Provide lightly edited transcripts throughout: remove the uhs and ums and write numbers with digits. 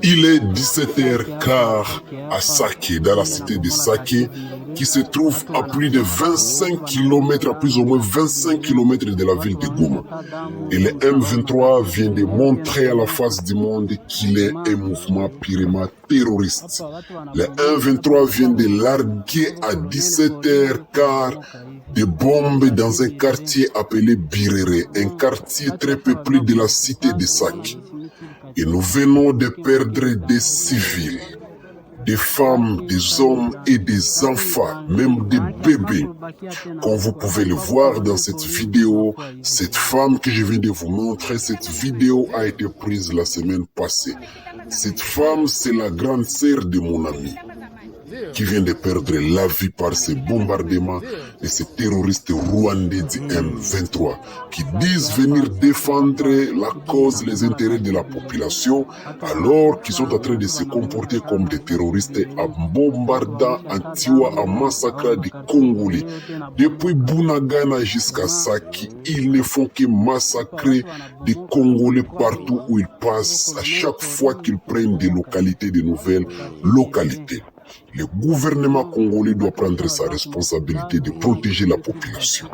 Il est 17h15 à Sake, dans la cité de Sake, qui se trouve à plus de 25 km, à plus ou moins 25 km de la ville de Goma. Et le M23 vient de montrer à la face du monde qu'il est un mouvement purement terroriste. Le M23 vient de larguer à 17h15 des bombes dans un quartier appelé Birere, un quartier très peuplé de la cité de Sake. Et nous venons de perdre des civils, des femmes, des hommes et des enfants, même des bébés. Comme vous pouvez le voir dans cette vidéo, cette femme que je viens de vous montrer, cette vidéo a été prise la semaine passée. Cette femme, c'est la grande sœur de mon ami, qui vient de perdre la vie par ces bombardements de ces terroristes rwandais du M23 qui disent venir défendre la cause, les intérêts de la population alors qu'ils sont en train de se comporter comme des terroristes en bombardant, en tuant, en massacrant des Congolais. Depuis Bunagana jusqu'à Sake, ils ne font que massacrer des Congolais partout où ils passent, à chaque fois qu'ils prennent des localités, de nouvelles localités. Le gouvernement congolais doit prendre sa responsabilité de protéger la population.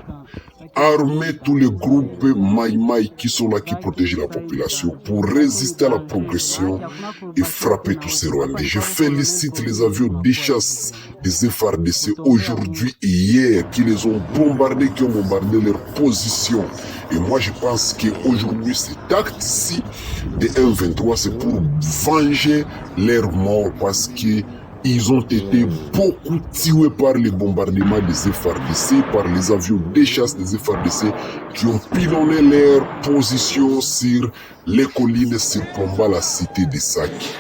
Armer tous les groupes Maï qui sont là, qui protègent la population pour résister à la progression et frapper tous ces Rwandais. Je félicite les avions de chasse des FARDC aujourd'hui et hier qui les ont bombardés, qui ont bombardé leur position. Et moi je pense qu'aujourd'hui cet acte-ci de M23 c'est pour venger leurs morts parce que ils ont été beaucoup tués par les bombardements des FARDC, par les avions de chasse des FARDC qui ont pilonné leur position sur les collines circombant la cité de Sake.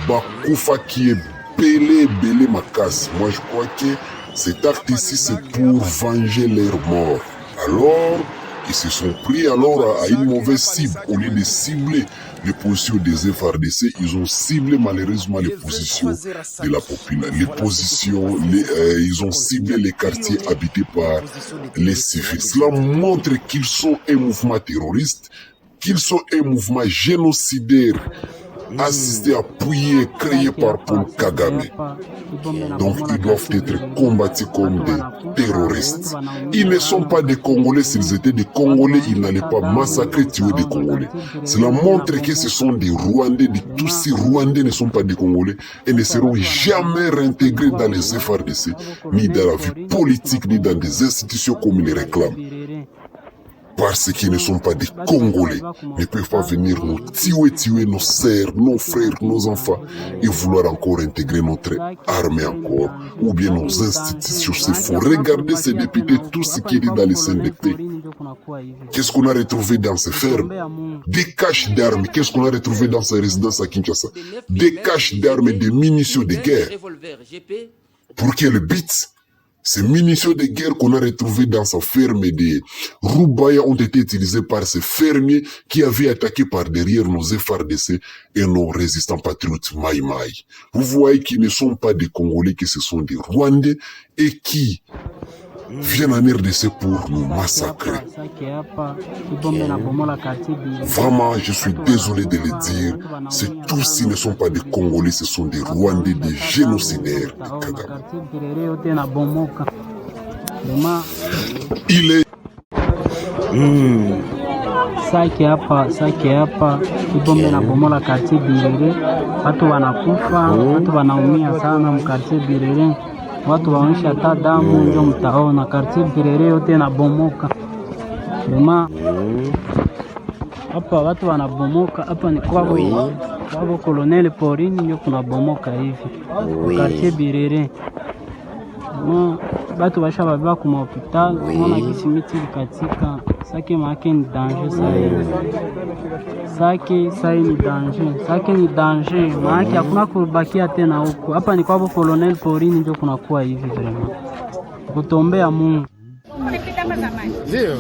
Bakoufa qui est belé Makas. Moi je crois que cet acte ici c'est pour venger leurs morts. Alors, ils se sont pris alors à une mauvaise cible. Au lieu de cibler les positions des FARDC, ils ont ciblé malheureusement les positions de la population. Les positions, ils ont ciblé les quartiers habités par les civils. Cela montre qu'ils sont un mouvement terroriste, qu'ils sont un mouvement génocidaire, assisté, appuyé, créé par Paul Kagame. Donc ils doivent être combattus comme des terroristes. Ils ne sont pas des Congolais. S'ils étaient des Congolais, ils n'allaient pas massacrer, tuer des Congolais. Cela montre que ce sont des Rwandais. Tous ces Rwandais ne sont pas des Congolais et ne seront jamais réintégrés dans les FARDC, ni dans la vie politique, ni dans des institutions comme ils les réclament. Parce qu'ils ne sont pas des Congolais, ne peuvent pas venir nous tuer nos sœurs, nos frères, nos enfants et vouloir encore intégrer notre armée encore, ou bien nos institutions. Il faut regarder ces députés, tout ce qui est dans les CNDP. Qu'est-ce qu'on a retrouvé dans ces fermes? Des caches d'armes. Qu'est-ce qu'on a retrouvé dans ces résidences à Kinshasa? Des caches d'armes et des munitions de guerre. Pour quel but? Ces munitions de guerre qu'on a retrouvées dans sa ferme de Rubaya ont été utilisées par ces fermiers qui avaient attaqué par derrière nos FARDC et nos résistants patriotes Maï. Vous voyez qu'ils ne sont pas des Congolais, que ce sont des Rwandais et qui viennent en RDC pour nous massacrer. Vraiment, je suis désolé de le dire, tous ils ne sont pas des Congolais, ce sont des Rwandais, des génocidaires de Kagame. Il est... Sake hapa kibombe na bomola kartie Birere, watu wanakufa, watu wanaumia sana mkartie Birere. Watu waonyesha hata damu ndio mtaona kartie Birere yote inabomoka. Dema hapa watu wanabomoka, hapa ni kwabo Colonel Porini ndio kunabomoka hivi. Kartie Birere. Watu washababa kwa hospitali, unaona kisimiti katika Sake make ni danger Sake ni danger. Sake ni danger. Maana hakuna kubakia tena huko. Hapa ni kwa Colonel Porini ndio kunakuwa hivi vraiment. Kutombea Mungu. Ndio.